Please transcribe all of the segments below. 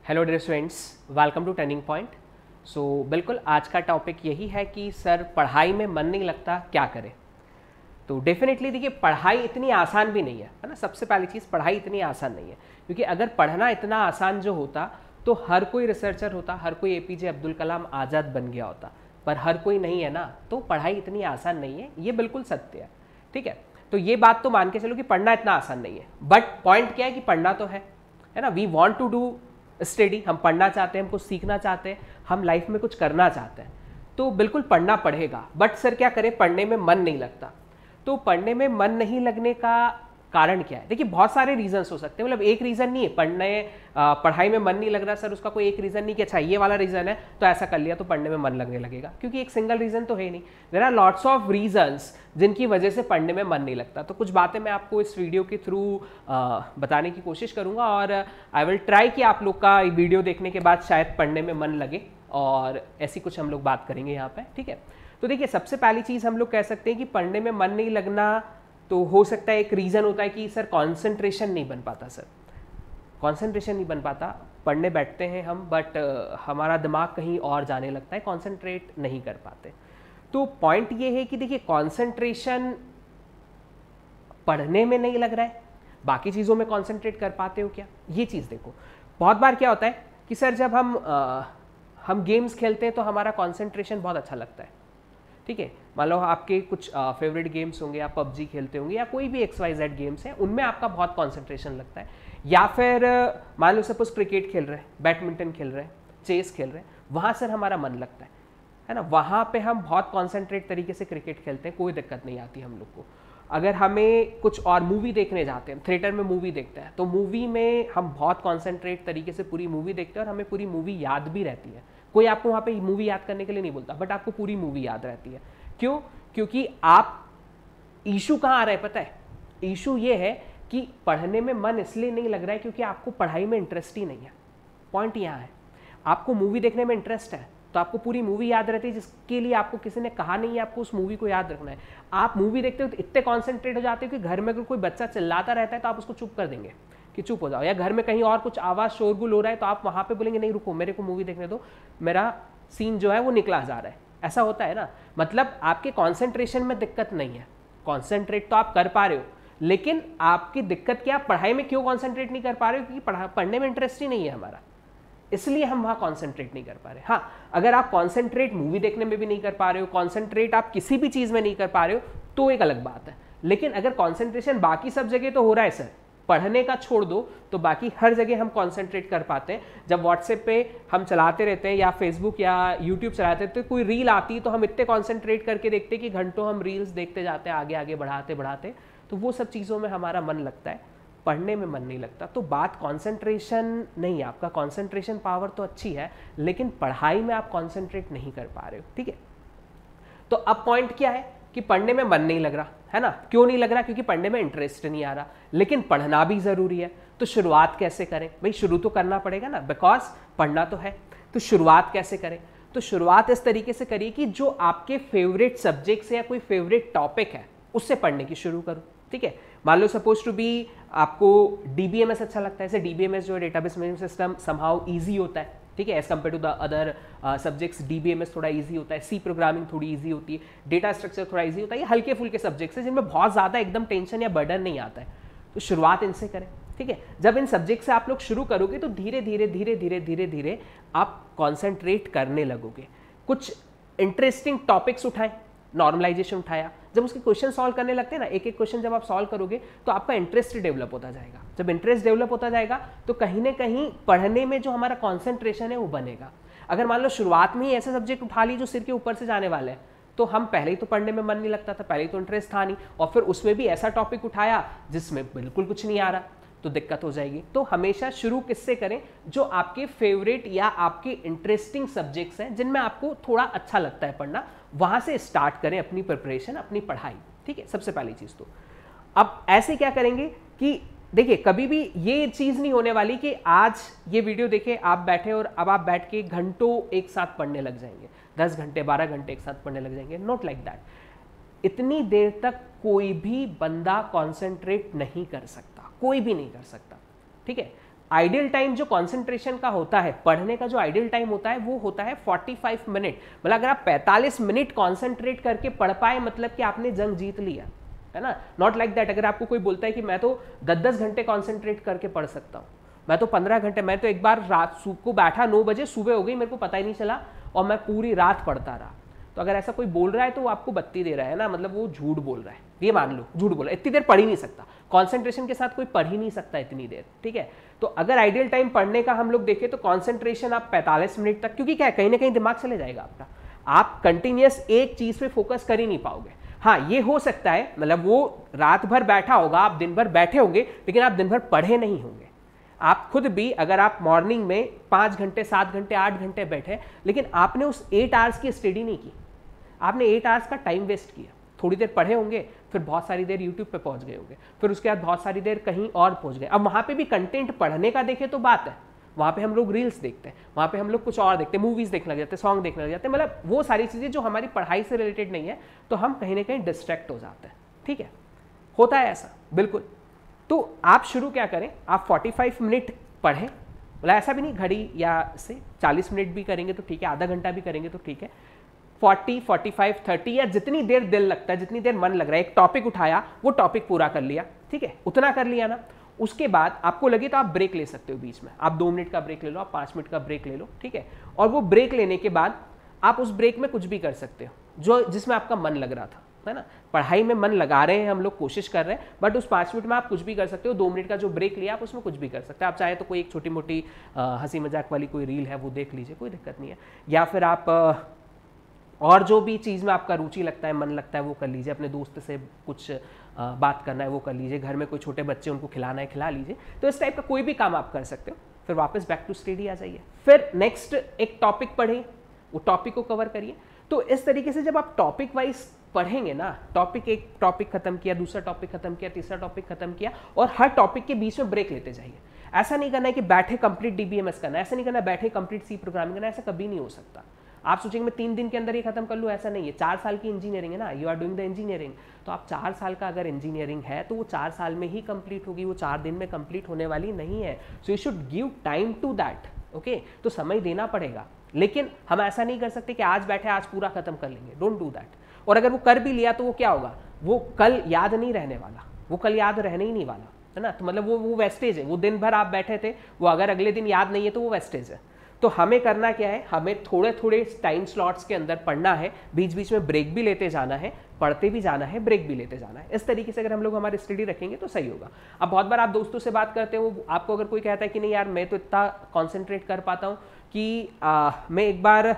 Hello dear students, welcome to turning point. So बिल्कुल आज का टॉपिक यही है कि सर पढ़ाई में मन नहीं लगता, क्या करें। तो डेफिनेटली देखिए, पढ़ाई इतनी आसान भी नहीं है ना। सबसे पहली चीज़, पढ़ाई इतनी आसान नहीं है, क्योंकि अगर पढ़ना इतना आसान जो होता तो हर कोई रिसर्चर होता, हर कोई एपीजे अब्दुल कलाम आज़ाद बन गया होता, पर हर कोई नहीं है ना। तो पढ़ाई इतनी आसान नहीं है, ये बिल्कुल सत्य है। ठीक है, तो ये बात तो मान के चलो कि पढ़ना इतना आसान नहीं है, बट पॉइंट क्या है कि पढ़ना तो है ना। We want to do study, हम पढ़ना चाहते हैं, हम कुछ सीखना चाहते हैं, हम लाइफ में कुछ करना चाहते हैं, तो बिल्कुल पढ़ना पड़ेगा। बट सर क्या करें, पढ़ने में मन नहीं लगता। तो पढ़ने में मन नहीं लगने का कारण क्या है? देखिए, बहुत सारे रीजंस हो सकते हैं, मतलब एक रीजन नहीं है। पढ़ाई में मन नहीं लग रहा सर, उसका कोई एक रीजन नहीं कि अच्छा ये वाला रीजन है तो ऐसा कर लिया तो पढ़ने में मन लगने लगेगा, क्योंकि एक सिंगल रीजन तो है नहीं। There are lots of reasons जिनकी वजह से पढ़ने में मन नहीं लगता। तो कुछ बातें मैं आपको इस वीडियो के थ्रू बताने की कोशिश करूंगा, और आई विल ट्राई कि आप लोग का वीडियो देखने के बाद शायद पढ़ने में मन लगे, और ऐसी कुछ हम लोग बात करेंगे यहाँ पे। ठीक है, तो देखिए, सबसे पहली चीज़ हम लोग कह सकते हैं कि पढ़ने में मन नहीं लगना तो हो सकता है एक रीज़न होता है कि सर कॉन्सेंट्रेशन नहीं बन पाता। सर कॉन्सेंट्रेशन नहीं बन पाता, पढ़ने बैठते हैं हम, बट हमारा दिमाग कहीं और जाने लगता है, कॉन्सेंट्रेट नहीं कर पाते। तो पॉइंट ये है कि देखिए, कॉन्सेंट्रेशन पढ़ने में नहीं लग रहा है, बाकी चीज़ों में कॉन्सेंट्रेट कर पाते हो क्या? ये चीज़ देखो। बहुत बार क्या होता है कि सर जब हम गेम्स खेलते हैं तो हमारा कॉन्सेंट्रेशन बहुत अच्छा लगता है। ठीक है, मान लो आपके कुछ फेवरेट गेम्स होंगे, आप पबजी खेलते होंगे या कोई भी XYZ गेम्स हैं, उनमें आपका बहुत कॉन्सेंट्रेशन लगता है। या फिर मान लो सपोज क्रिकेट खेल रहे हैं, बैडमिंटन खेल रहे हैं, चेस खेल रहे हैं, वहाँ सर हमारा मन लगता है ना। वहाँ पे हम बहुत कॉन्सेंट्रेट तरीके से क्रिकेट खेलते हैं, कोई दिक्कत नहीं आती हम लोग को। अगर हमें कुछ और मूवी देखने जाते हैं, थिएटर में मूवी देखते हैं, तो मूवी में हम बहुत कॉन्सेंट्रेट तरीके से पूरी मूवी देखते हैं और हमें पूरी मूवी याद भी रहती है। कोई आपको वहाँ पे मूवी याद करने के लिए नहीं बोलता, बट आपको पूरी मूवी याद रहती है। क्यों? क्योंकि आप, इशू कहाँ आ रहा है पता है? इशू ये है कि पढ़ने में मन इसलिए नहीं लग रहा है क्योंकि आपको पढ़ाई में इंटरेस्ट ही नहीं है। पॉइंट यहाँ है, आपको मूवी देखने में इंटरेस्ट है तो आपको पूरी मूवी याद रहती है, जिसके लिए आपको किसी ने कहा नहीं है आपको उस मूवी को याद रखना है। आप मूवी देखते हो तो इतने कॉन्सेंट्रेट हो जाते हो कि घर में अगर कोई बच्चा चिल्लाता रहता है तो आप उसको चुप कर देंगे कि चुप हो जाओ, या घर में कहीं और कुछ आवाज़ शोरगुल हो रहा है तो आप वहाँ पे बोलेंगे नहीं रुको, मेरे को मूवी देखने दो, मेरा सीन जो है वो निकला जा रहा है। ऐसा होता है ना, मतलब आपके कॉन्सेंट्रेशन में दिक्कत नहीं है, कॉन्सेंट्रेट तो आप कर पा रहे हो, लेकिन आपकी दिक्कत क्या, पढ़ाई में क्यों कॉन्सेंट्रेट नहीं कर पा रहे हो? क्योंकि पढ़ने में इंटरेस्ट ही नहीं है हमारा, इसलिए हम वहाँ कॉन्सेंट्रेट नहीं कर पा रहे। हाँ, अगर आप कॉन्सेंट्रेट मूवी देखने में भी नहीं कर पा रहे हो, कॉन्सेंट्रेट आप किसी भी चीज़ में नहीं कर पा रहे हो, तो एक अलग बात है। लेकिन अगर कॉन्सेंट्रेशन बाकी सब जगह तो हो रहा है सर, पढ़ने का छोड़ दो तो बाकी हर जगह हम कॉन्सेंट्रेट कर पाते हैं। जब व्हाट्सएप पे हम चलाते रहते हैं या फेसबुक या यूट्यूब चलाते हैं तो कोई रील आती है तो हम इतने कॉन्सेंट्रेट करके देखते हैं कि घंटों हम रील्स देखते जाते हैं, आगे आगे बढ़ाते बढ़ाते, तो वो सब चीज़ों में हमारा मन लगता है, पढ़ने में मन नहीं लगता। तो बात कॉन्सेंट्रेशन नहीं है, आपका कॉन्सेंट्रेशन पावर तो अच्छी है, लेकिन पढ़ाई में आप कॉन्सेंट्रेट नहीं कर पा रहे हो। ठीक है, तो अब पॉइंट क्या है कि पढ़ने में मन नहीं लग रहा है ना। क्यों नहीं लग रहा? क्योंकि पढ़ने में इंटरेस्ट नहीं आ रहा, लेकिन पढ़ना भी जरूरी है। तो शुरुआत कैसे करें भाई? शुरू तो करना पड़ेगा ना, बिकॉज पढ़ना तो है। तो शुरुआत कैसे करें? तो शुरुआत इस तरीके से करिए कि जो आपके फेवरेट सब्जेक्ट्स या कोई फेवरेट टॉपिक है उससे पढ़ने की शुरू करो। ठीक है, मान लो सपोज टू बी आपको DBMS अच्छा लगता है। जैसे DBMS जो है, database management system, somehow easy होता है। ठीक है, as compare to the other subjects DBMS थोड़ा इजी होता है, सी प्रोग्रामिंग थोड़ी इजी होती है, डेटा स्ट्रक्चर थोड़ा इजी होता है। ये हल्के फुल्के सब्जेक्ट्स हैं जिनमें बहुत ज़्यादा एकदम टेंशन या बर्डन नहीं आता है। तो शुरुआत इनसे करें। ठीक है, जब इन सब्जेक्ट से आप लोग शुरू करोगे तो धीरे धीरे धीरे धीरे धीरे धीरे आप कॉन्सेंट्रेट करने लगोगे। कुछ इंटरेस्टिंग टॉपिक्स उठाएं, नॉर्मलाइजेशन उठाया, जब उसके क्वेश्चन सॉल्व करने लगते हैं ना, एक एक क्वेश्चन जब आप सॉल्व करोगे तो आपका इंटरेस्ट डेवलप होता जाएगा। जब इंटरेस्ट डेवलप होता जाएगा तो कहीं ना कहीं पढ़ने में जो हमारा कॉन्सेंट्रेशन है वो बनेगा। अगर मान लो शुरुआत में ही ऐसे सब्जेक्ट उठा ली जो सिर के ऊपर से जाने वाले हैं, तो हम पहले ही तो पढ़ने में मन नहीं लगता था, पहले ही तो इंटरेस्ट था नहीं, और फिर उसमें भी ऐसा टॉपिक उठाया जिसमें बिल्कुल कुछ नहीं आ रहा, तो दिक्कत हो जाएगी। तो हमेशा शुरू किससे करें? जो आपके फेवरेट या आपके इंटरेस्टिंग सब्जेक्ट्स हैं, जिनमें आपको थोड़ा अच्छा लगता है पढ़ना, वहां से स्टार्ट करें अपनी प्रिपरेशन, अपनी पढ़ाई। ठीक है, सबसे पहली चीज तो अब ऐसे क्या करेंगे कि देखिए, कभी भी ये चीज नहीं होने वाली कि आज ये वीडियो देखे आप बैठे और अब आप बैठ के घंटों एक साथ पढ़ने लग जाएंगे, 10 घंटे 12 घंटे एक साथ पढ़ने लग जाएंगे। Not like that. इतनी देर तक कोई भी बंदा कॉन्सेंट्रेट नहीं कर सकता, कोई भी नहीं कर सकता। ठीक है, आइडियल टाइम जो कंसंट्रेशन का होता है, पढ़ने का जो आइडियल टाइम होता है वो होता है 45 मिनट। मतलब अगर आप 45 मिनट कंसंट्रेट करके पढ़ पाए मतलब कि आपने जंग जीत लिया, है ना। नॉट लाइक दैट अगर आपको कोई बोलता है कि मैं तो 10-10 घंटे कंसंट्रेट करके पढ़ सकता हूँ, मैं तो 15 घंटे, मैं तो एक बार रात को बैठा 9 बजे, सुबह हो गई, मेरे को पता ही नहीं चला और मैं पूरी रात पढ़ता रहा, तो अगर ऐसा कोई बोल रहा है तो वो आपको बत्ती दे रहा है ना, मतलब वो झूठ बोल रहा है, ये मान लो झूठ बोल रहा है। इतनी देर पढ़ ही नहीं सकता, कंसंट्रेशन के साथ कोई पढ़ ही नहीं सकता इतनी देर, ठीक है। तो अगर आइडियल टाइम पढ़ने का हम लोग देखें तो कंसंट्रेशन आप 45 मिनट तक, क्योंकि क्या है कहीं ना कहीं दिमाग चले जाएगा आपका, आप कंटिन्यूअस एक चीज पे फोकस कर ही नहीं पाओगे। हाँ ये हो सकता है, मतलब वो रात भर बैठा होगा, आप दिन भर बैठे होंगे, लेकिन आप दिन भर पढ़े नहीं होंगे। आप खुद भी अगर आप मॉर्निंग में 5 घंटे 7 घंटे 8 घंटे बैठे, लेकिन आपने उस 8 आवर्स की स्टडी नहीं की, आपने 8 आवर्स का टाइम वेस्ट किया। थोड़ी देर पढ़े होंगे, फिर बहुत सारी देर यूट्यूब पे पहुंच गए होंगे, फिर उसके बाद बहुत सारी देर कहीं और पहुंच गए। अब वहां पे भी कंटेंट पढ़ने का देखें तो बात है, वहां पे हम लोग रील्स देखते हैं, वहां पे हम लोग कुछ और देखते हैं, मूवीज देखने लग जाते हैं, सॉन्ग देखने लग जाते हैं, मतलब वो सारी चीजें जो हमारी पढ़ाई से रिलेटेड नहीं है, तो हम कहीं ना कहीं डिस्ट्रैक्ट हो जाते हैं, ठीक है, होता है ऐसा बिल्कुल। तो आप शुरू क्या करें, आप 45 मिनट पढ़ें, मतलब ऐसा भी नहीं घड़ी या से 40 मिनट भी करेंगे तो ठीक है, आधा घंटा भी करेंगे तो ठीक है, 40, 45, 30 या जितनी देर दिल लगता है, जितनी देर मन लग रहा है, एक टॉपिक उठाया, वो टॉपिक पूरा कर लिया, ठीक है, उतना कर लिया ना। उसके बाद आपको लगे तो आप ब्रेक ले सकते हो बीच में, आप 2 मिनट का ब्रेक ले लो, आप 5 मिनट का ब्रेक ले लो, ठीक है। और वो ब्रेक लेने के बाद आप उस ब्रेक में कुछ भी कर सकते हो जो जिसमें आपका मन लग रहा था, है ना। पढ़ाई में मन लगा रहे हैं हम लोग, कोशिश कर रहे हैं, बट उस 5 मिनट में आप कुछ भी कर सकते हो। 2 मिनट का जो ब्रेक लिया आप उसमें कुछ भी कर सकते हैं। आप चाहे तो कोई एक छोटी मोटी हंसी मजाक वाली कोई रील है वो देख लीजिए, कोई दिक्कत नहीं है, या फिर आप और जो भी चीज़ में आपका रुचि लगता है, मन लगता है, वो कर लीजिए। अपने दोस्त से कुछ बात करना है वो कर लीजिए, घर में कोई छोटे बच्चे उनको खिलाना है खिला लीजिए। तो इस टाइप का कोई भी काम आप कर सकते हो। फिर वापस बैक टू स्टडी आ जाइए, फिर नेक्स्ट एक टॉपिक पढ़िए, वो टॉपिक को कवर करिए। तो इस तरीके से जब आप टॉपिक वाइज पढ़ेंगे ना, एक टॉपिक खत्म किया, दूसरा टॉपिक खत्म किया, तीसरा टॉपिक खत्म किया, और हर टॉपिक के बीच में ब्रेक लेते जाइए। ऐसा नहीं करना है कि बैठे कंप्लीट डीबीएमएस करना है, ऐसा नहीं करना है बैठे कंप्लीट सी प्रोग्रामिंग करना है, ऐसा कभी नहीं हो सकता। आप सोचेंगे मैं 3 दिन के अंदर ये खत्म कर लूँ, ऐसा नहीं है। 4 साल की इंजीनियरिंग है ना, you are doing the engineering, तो आप 4 साल का अगर इंजीनियरिंग है तो वो 4 साल में ही कंप्लीट होगी, वो 4 दिन में कंप्लीट होने वाली नहीं है। So you should give time to that, okay. तो समय देना पड़ेगा, लेकिन हम ऐसा नहीं कर सकते कि आज बैठे आज पूरा खत्म कर लेंगे, डोंट डू दैट। और अगर वो कर भी लिया तो वो क्या होगा, वो कल याद नहीं रहने वाला, वो कल याद रहने ही नहीं वाला, है ना। तो मतलब वो वेस्टेज है, वो दिन भर आप बैठे थे, वो अगर अगले दिन याद नहीं है तो वो वेस्टेज है। तो हमें करना क्या है, हमें थोड़े थोड़े टाइम स्लॉट्स के अंदर पढ़ना है, बीच बीच में ब्रेक भी लेते जाना है, पढ़ते भी जाना है, ब्रेक भी लेते जाना है। इस तरीके से अगर हम लोग हमारी स्टडी रखेंगे तो सही होगा। अब बहुत बार आप दोस्तों से बात करते हो, आपको अगर कोई कहता है कि नहीं यार मैं तो इतना कॉन्सेंट्रेट कर पाता हूँ कि मैं एक बार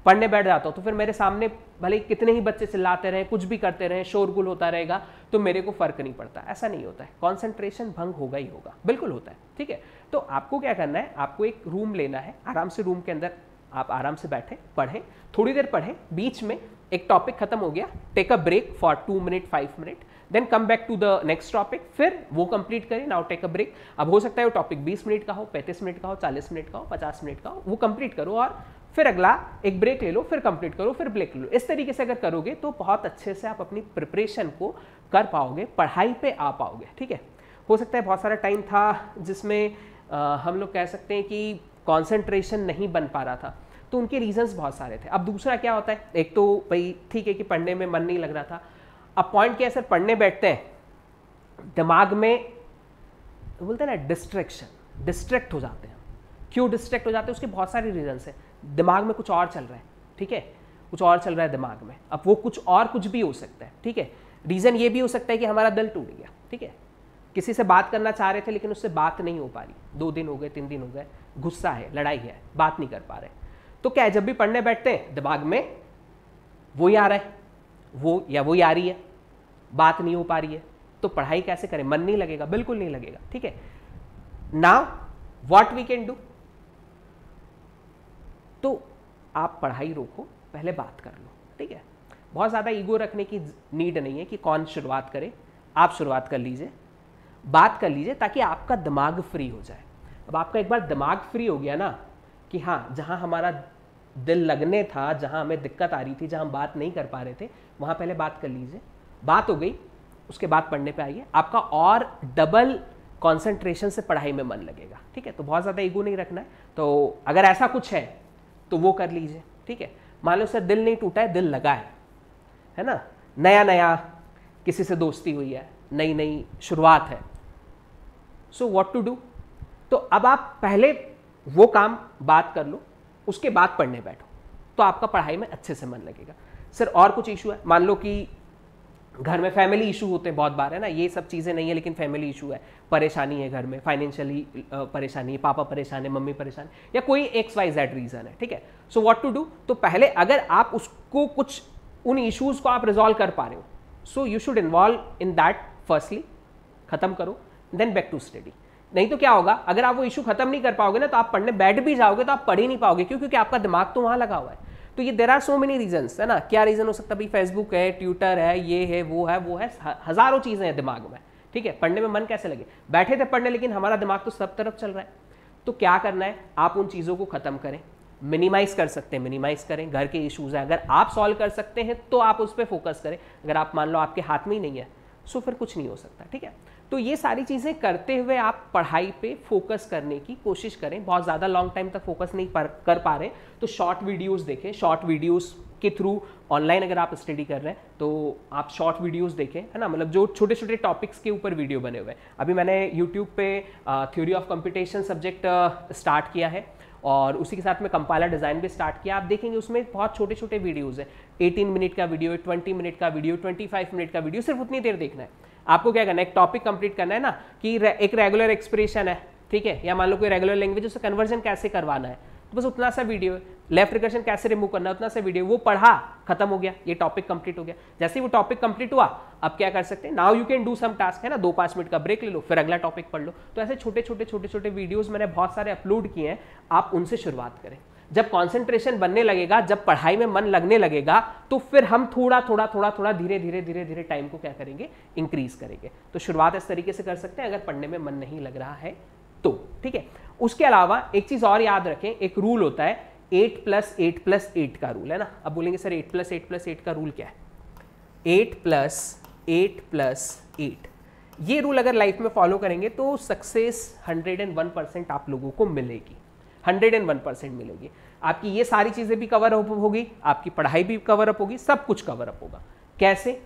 पढ़ने बैठ जाता हूँ तो फिर मेरे सामने भले कितने ही बच्चे चिल्लाते रहें, कुछ भी करते रहें, शोरगुल होता रहेगा, तो मेरे को फर्क नहीं पड़ता। ऐसा नहीं होता है, कंसंट्रेशन भंग होगा ही होगा, बिल्कुल होता है, ठीक है। तो आपको क्या करना है, आपको एक रूम लेना है, आराम से रूम के अंदर आप आराम से बैठे पढ़ें, थोड़ी देर पढ़ें, बीच में एक टॉपिक खत्म हो गया, take a break for 2 minute 5 minute, then come back to the next topic, फिर वो कंप्लीट करें, नाउ टेक अ ब्रेक। अब हो सकता है वो टॉपिक 20 मिनट का हो, 35 मिनट का हो, 40 मिनट का हो, 50 मिनट का हो, वो कंप्लीट करो और फिर अगला एक ब्रेक ले लो, फिर कंप्लीट करो, फिर ब्रेक ले लो। इस तरीके से अगर करोगे तो बहुत अच्छे से आप अपनी प्रिपरेशन को कर पाओगे, पढ़ाई पे आ पाओगे, ठीक है। हो सकता है बहुत सारा टाइम था जिसमें हम लोग कह सकते हैं कि कंसंट्रेशन नहीं बन पा रहा था, तो उनके रीजंस बहुत सारे थे। अब दूसरा क्या होता है, एक तो भाई ठीक है कि पढ़ने में मन नहीं लग रहा था, अब पॉइंट क्या है सर, पढ़ने बैठते हैं, दिमाग में बोलते हैं ना डिस्ट्रैक्ट हो जाते हैं। क्यों डिस्ट्रैक्ट हो जाते हैं, उसके बहुत सारे रीजंस हैं। दिमाग में कुछ और चल रहा है, ठीक है, कुछ और चल रहा है दिमाग में। अब वो कुछ भी हो सकता है, ठीक है। रीजन ये भी हो सकता है कि हमारा दिल टूट गया, ठीक है, किसी से बात करना चाह रहे थे लेकिन उससे बात नहीं हो पा रही, 2 दिन हो गए, 3 दिन हो गए, गुस्सा है, लड़ाई है, बात नहीं कर पा रहे। तो क्या है, जब भी पढ़ने बैठते हैं दिमाग में वो ही आ रहा है, वो ही आ रही है, बात नहीं हो पा रही है, तो पढ़ाई कैसे करें, मन नहीं लगेगा, बिल्कुल नहीं लगेगा, ठीक है। Now what we can do, तो आप पढ़ाई रोको, पहले बात कर लो, ठीक है। बहुत ज़्यादा ईगो रखने की नीड नहीं है कि कौन शुरुआत करे, आप शुरुआत कर लीजिए, बात कर लीजिए, ताकि आपका दिमाग फ्री हो जाए। अब आपका एक बार दिमाग फ्री हो गया ना कि हाँ, जहाँ हमारा दिल लगने था, जहाँ हमें दिक्कत आ रही थी, जहाँ हम बात नहीं कर पा रहे थे, वहाँ पहले बात कर लीजिए, बात हो गई, उसके बाद पढ़ने पे आइए, आपका और डबल कॉन्सेंट्रेशन से पढ़ाई में मन लगेगा। ठीक है, तो बहुत ज़्यादा ईगो नहीं रखना है। तो अगर ऐसा कुछ है तो वो कर लीजिए। ठीक है, मान लो सर दिल नहीं टूटा है, दिल लगा है ना, नया नया किसी से दोस्ती हुई है, नई नई शुरुआत है, सो व्हाट टू डू। तो अब आप पहले वो काम बात कर लो, उसके बाद पढ़ने बैठो, तो आपका पढ़ाई में अच्छे से मन लगेगा। सर और कुछ इशू है, मान लो कि घर में फैमिली इशू होते हैं बहुत बार, है ना, ये सब चीज़ें नहीं है लेकिन फैमिली इशू है, परेशानी है घर में, फाइनेंशियली परेशानी है, पापा परेशान है, मम्मी परेशान है, या कोई XYZ रीज़न है। ठीक है, सो व्हाट टू डू। तो पहले अगर आप उसको कुछ उन इश्यूज़ को आप रिजॉल्व कर पा रहे हो, सो you should involve in that firstly, खत्म करो, देन बैक टू स्टडी। नहीं तो क्या होगा, अगर आप वो इशू खत्म नहीं कर पाओगे ना, तो आप पढ़ने बैठ भी जाओगे तो आप पढ़ ही नहीं पाओगे। क्यों? क्योंकि आपका दिमाग तो वहाँ लगा हुआ है। तो ये there are so many reasons, है ना। क्या रीजन हो सकता है भाई, फेसबुक है, ट्विटर है, ये है, वो है, हजारों चीज़ें हैं दिमाग में। ठीक है, पढ़ने में मन कैसे लगे, बैठे थे पढ़ने लेकिन हमारा दिमाग तो सब तरफ चल रहा है। तो क्या करना है, आप उन चीज़ों को खत्म करें, मिनिमाइज कर सकते हैं मिनिमाइज करें। घर के इश्यूज है, अगर आप सॉल्व कर सकते हैं तो आप उस पर फोकस करें। अगर आप मान लो आपके हाथ में ही नहीं है, सो फिर कुछ नहीं हो सकता। ठीक है, तो ये सारी चीज़ें करते हुए आप पढ़ाई पे फोकस करने की कोशिश करें। बहुत ज़्यादा लॉन्ग टाइम तक फोकस नहीं कर पा रहे तो शॉर्ट वीडियोस देखें। शॉर्ट वीडियोस के थ्रू ऑनलाइन अगर आप स्टडी कर रहे हैं तो आप शॉर्ट वीडियोस देखें, है ना, मतलब जो छोटे छोटे टॉपिक्स के ऊपर वीडियो बने हुए हैं। अभी मैंने यूट्यूब पे theory of computation subject start किया है और उसी के साथ में कंपाइलर डिज़ाइन भी स्टार्ट किया। आप देखेंगे उसमें बहुत छोटे छोटे वीडियोज़ हैं, 18 मिनट का वीडियो, 20 मिनट का वीडियो, 25 मिनट का वीडियो, सिर्फ उतनी देर देखना है। आपको क्या करना है, एक टॉपिक कंप्लीट करना है ना, कि एक रेगुलर एक्सप्रेशन है, ठीक है, या मान लो कोई रेगुलर लैंग्वेज, उससे कन्वर्जन कैसे करवाना है, तो बस उतना सा वीडियो है। लेफ्ट रिकर्शन कैसे रिमूव करना है, उतना सा वीडियो, वो पढ़ा, खत्म हो गया, ये टॉपिक कंप्लीट हो गया। जैसे ही वो टॉपिक कंप्लीट हुआ, अब क्या कर सकते हैं, now you can do some task, है ना, 2-5 मिनट का ब्रेक ले लो, फिर अगला टॉपिक पढ़ लो। तो ऐसे छोटे छोटे वीडियोस मैंने बहुत सारे अपलोड किए हैं, आप उनसे शुरुआत करें। जब कॉन्सेंट्रेशन बनने लगेगा, जब पढ़ाई में मन लगने लगेगा, तो फिर हम थोड़ा धीरे टाइम को क्या करेंगे, इंक्रीज करेंगे। तो शुरुआत इस तरीके से कर सकते हैं अगर पढ़ने में मन नहीं लग रहा है तो। ठीक है, उसके अलावा एक चीज और याद रखें, एक रूल होता है 8+8+8 का रूल, है ना। अब बोलेंगे सर 8+8+8 का रूल क्या है, 8+8+8, ये रूल अगर लाइफ में फॉलो करेंगे तो सक्सेस 101% आप लोगों को मिलेगी, 101% मिलेगी। आपकी ये सारी चीजें भी कवर अप होगी, आपकी पढ़ाई भी कवर अप होगी, सब कुछ कवर अप होगा। कैसे?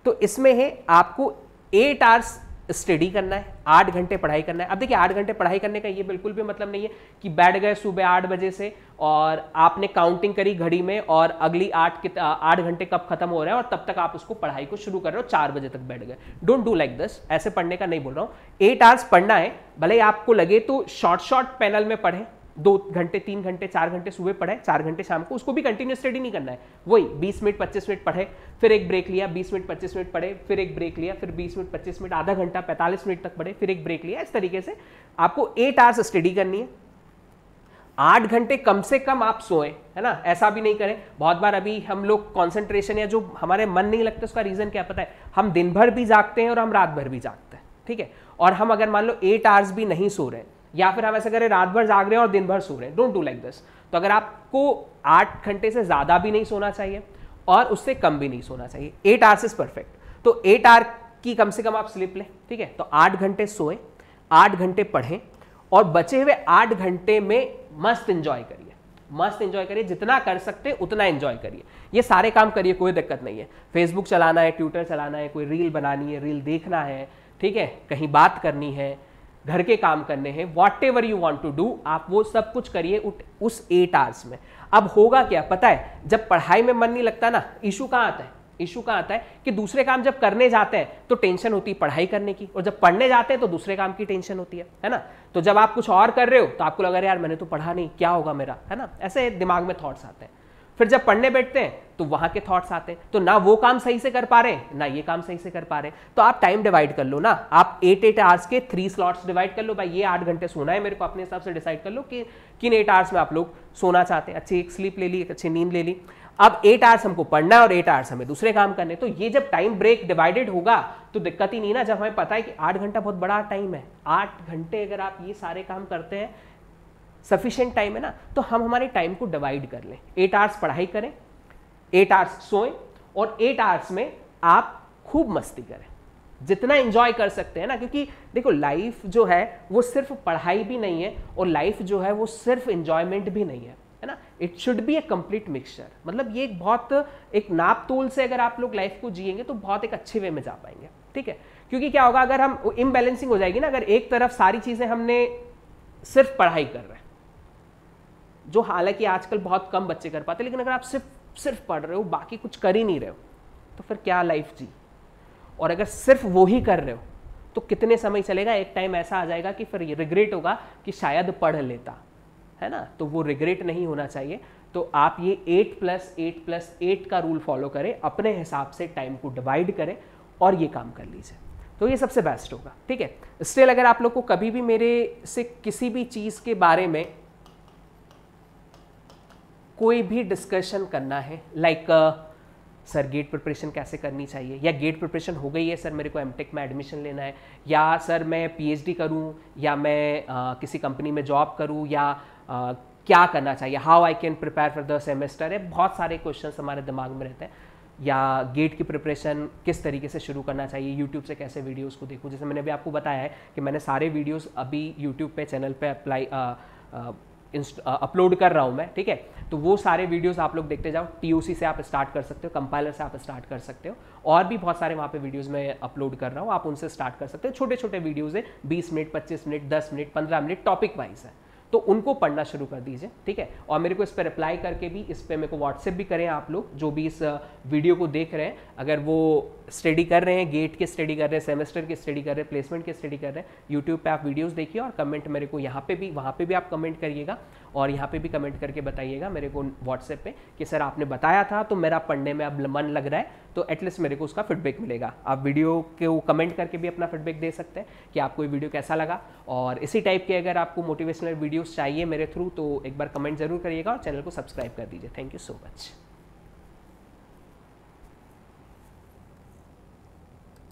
तो इसमें है आपको 8 आवर्स स्टडी करना है, 8 घंटे पढ़ाई करना है। अब देखिए 8 घंटे पढ़ाई करने का ये बिल्कुल भी मतलब नहीं है कि बैठ गए सुबह 8 बजे से और आपने काउंटिंग करी घड़ी में और अगली 8 घंटे कब खत्म हो रहे हैं और तब तक आप उसको पढ़ाई को शुरू कर रहे हो, 4 बजे तक बैठ गए। डोंट डू लाइक दिस, ऐसे पढ़ने का नहीं बोल रहा हूँ। 8 आवर्स पढ़ना है, भले ही आपको लगे तो शॉर्ट पैनल में पढ़ें, 2 घंटे 3 घंटे 4 घंटे सुबह पढ़े, 4 घंटे शाम को, उसको भी कंटिन्यू स्टडी नहीं करना है। वही 20 मिनट 25 मिनट पढ़े, फिर एक ब्रेक लिया, 20 मिनट 25 मिनट पढ़े, फिर एक ब्रेक लिया, फिर 20 मिनट 25 मिनट, आधा घंटा 45 मिनट तक पढ़े, फिर एक ब्रेक लिया। इस तरीके से आपको 8 आवर्स स्टडी करनी है। 8 घंटे कम से कम आप सोएं, है ना, ऐसा भी नहीं करें। बहुत बार अभी हम लोग कॉन्सेंट्रेशन या जो हमारे मन नहीं लगता उसका रीजन क्या पता है, हम दिन भर भी जागते हैं और हम रात भर भी जागते हैं। ठीक है, और हम अगर मान लो 8 आवर्स भी नहीं सो रहे हैं या फिर हम ऐसा करें रात भर जाग रहे हैं और दिन भर सो रहे हैं, डोंट डू लाइक दिस। तो अगर आपको 8 घंटे से ज्यादा भी नहीं सोना चाहिए और उससे कम भी नहीं सोना चाहिए, 8 आवर्स इज परफेक्ट। तो 8 आवर की कम से कम आप स्लीप लें। ठीक है, तो 8 घंटे सोएं, 8 घंटे पढ़ें और बचे हुए 8 घंटे में मस्त एंजॉय करिए, मस्त एंजॉय करिए, जितना कर सकते हैं उतना एंजॉय करिए। ये सारे काम करिए, कोई दिक्कत नहीं है। फेसबुक चलाना है, ट्विटर चलाना है, कोई रील बनानी है, रील देखना है, ठीक है, कहीं बात करनी है, घर के काम करने हैं, whatever you want to do, आप वो सब कुछ करिए उस 8 आवर्स में। अब होगा क्या पता है, जब पढ़ाई में मन नहीं लगता ना, इशू कहाँ आता है, इशू कहाँ आता है कि दूसरे काम जब करने जाते हैं तो टेंशन होती है पढ़ाई करने की, और जब पढ़ने जाते हैं तो दूसरे काम की टेंशन होती है ना। तो जब आप कुछ और कर रहे हो तो आपको लगा यार मैंने तो पढ़ा नहीं, क्या होगा मेरा, है ना, ऐसे दिमाग में थॉट्स आते हैं। फिर जब पढ़ने बैठते हैं तो वहां के थॉट्स आते हैं, तो ना वो काम सही से कर पा रहे हैं ना ये काम सही से कर पा रहे हैं। तो आप टाइम डिवाइड कर लो ना, आप 8 आवर्स के 3 स्लॉट्स डिवाइड कर लो। भाई ये 8 घंटे सोना है मेरे को, अपने हिसाब से डिसाइड कर लो कि किन 8 आवर्स में आप लोग सोना चाहते हैं। अच्छी एक स्लीप ले ली, एक अच्छी नींद ले ली। अब 8 आवर्स हमको पढ़ना है और 8 आवर्स हमें दूसरे काम करने। तो ये जब टाइम ब्रेक डिवाइडेड होगा तो दिक्कत ही नहीं ना, जब हमें पता है कि 8 घंटा बहुत बड़ा टाइम है, 8 घंटे अगर आप ये सारे काम करते हैं, सफिशिएंट टाइम है ना, तो हम हमारे टाइम को डिवाइड कर लें। 8 आवर्स पढ़ाई करें, 8 आवर्स सोएं और 8 आवर्स में आप खूब मस्ती करें, जितना एंजॉय कर सकते हैं ना, क्योंकि देखो लाइफ जो है वो सिर्फ पढ़ाई भी नहीं है और लाइफ जो है वो सिर्फ एंजॉयमेंट भी नहीं है ना, it should be A complete mixture. मतलब ये एक बहुत एक नाप तोल से अगर आप लोग लाइफ को जिएंगे तो बहुत एक अच्छे वे में जा पाएंगे, ठीक है। क्योंकि क्या होगा अगर हम इम्बैलेंसिंग हो जाएगी ना, अगर एक तरफ सारी चीजें हमने सिर्फ पढ़ाई कर रहे हैं, जो हालांकि आजकल बहुत कम बच्चे कर पाते, लेकिन अगर आप सिर्फ पढ़ रहे हो बाकी कुछ कर ही नहीं रहे हो तो फिर क्या लाइफ जी। और अगर सिर्फ वो ही कर रहे हो तो कितने समय चलेगा, एक टाइम ऐसा आ जाएगा कि फिर ये रिग्रेट होगा कि शायद पढ़ लेता, है ना। तो वो रिग्रेट नहीं होना चाहिए। तो आप ये 8+8+8 का रूल फॉलो करें, अपने हिसाब से टाइम को डिवाइड करें और ये काम कर लीजिए, तो ये सबसे बेस्ट होगा, ठीक है। स्टिल अगर आप लोग को कभी भी मेरे से किसी भी चीज़ के बारे में कोई भी डिस्कशन करना है, लाइक सर गेट प्रिपरेशन कैसे करनी चाहिए, या गेट प्रिपरेशन हो गई है सर मेरे को एमटेक में एडमिशन लेना है, या सर मैं पीएचडी करूं, या मैं किसी कंपनी में जॉब करूं, या क्या करना चाहिए, how I can prepare for the semester है, बहुत सारे क्वेश्चंस हमारे दिमाग में रहते हैं। या गेट की प्रिपरेशन किस तरीके से शुरू करना चाहिए, यूट्यूब से कैसे वीडियोज़ को देखूँ। जैसे मैंने भी आपको बताया है कि मैंने सारे वीडियोज़ अभी यूट्यूब पे चैनल पे अपलोड कर रहा हूँ मैं, ठीक है। तो वो सारे वीडियोस आप लोग देखते जाओ। TOC से आप स्टार्ट कर सकते हो, कंपाइलर से आप स्टार्ट कर सकते हो, और भी बहुत सारे वहाँ पे वीडियोस मैं अपलोड कर रहा हूँ, आप उनसे स्टार्ट कर सकते हो। छोटे छोटे वीडियोस है, 20 minute, 25 minute, 10 minute, 15 minute, topic wise है, तो उनको पढ़ना शुरू कर दीजिए, ठीक है। और मेरे को इस पर रिप्लाई करके भी, इस पर मेरे को व्हाट्सएप भी करें आप लोग जो भी इस वीडियो को देख रहे हैं। अगर वो स्टडी कर रहे हैं, गेट की स्टडी कर रहे हैं, सेमेस्टर की स्टडी कर रहे हैं, प्लेसमेंट की स्टडी कर रहे हैं, यूट्यूब पे आप वीडियोस देखिए और कमेंट मेरे को यहाँ पे भी, वहाँ पे भी आप कमेंट करिएगा, और यहाँ पे भी कमेंट करके बताइएगा मेरे को व्हाट्सएप पे कि सर आपने बताया था तो मेरा पढ़ने में अब मन लग रहा है, तो एटलीस्ट मेरे को उसका फीडबैक मिलेगा। आप वीडियो को कमेंट करके भी अपना फीडबैक दे सकते हैं कि आपको ये वीडियो कैसा लगा। और इसी टाइप के अगर आपको मोटिवेशनल वीडियोस चाहिए मेरे थ्रू तो एक बार कमेंट जरूर करिएगा और चैनल को सब्सक्राइब कर दीजिए। Thank you so much.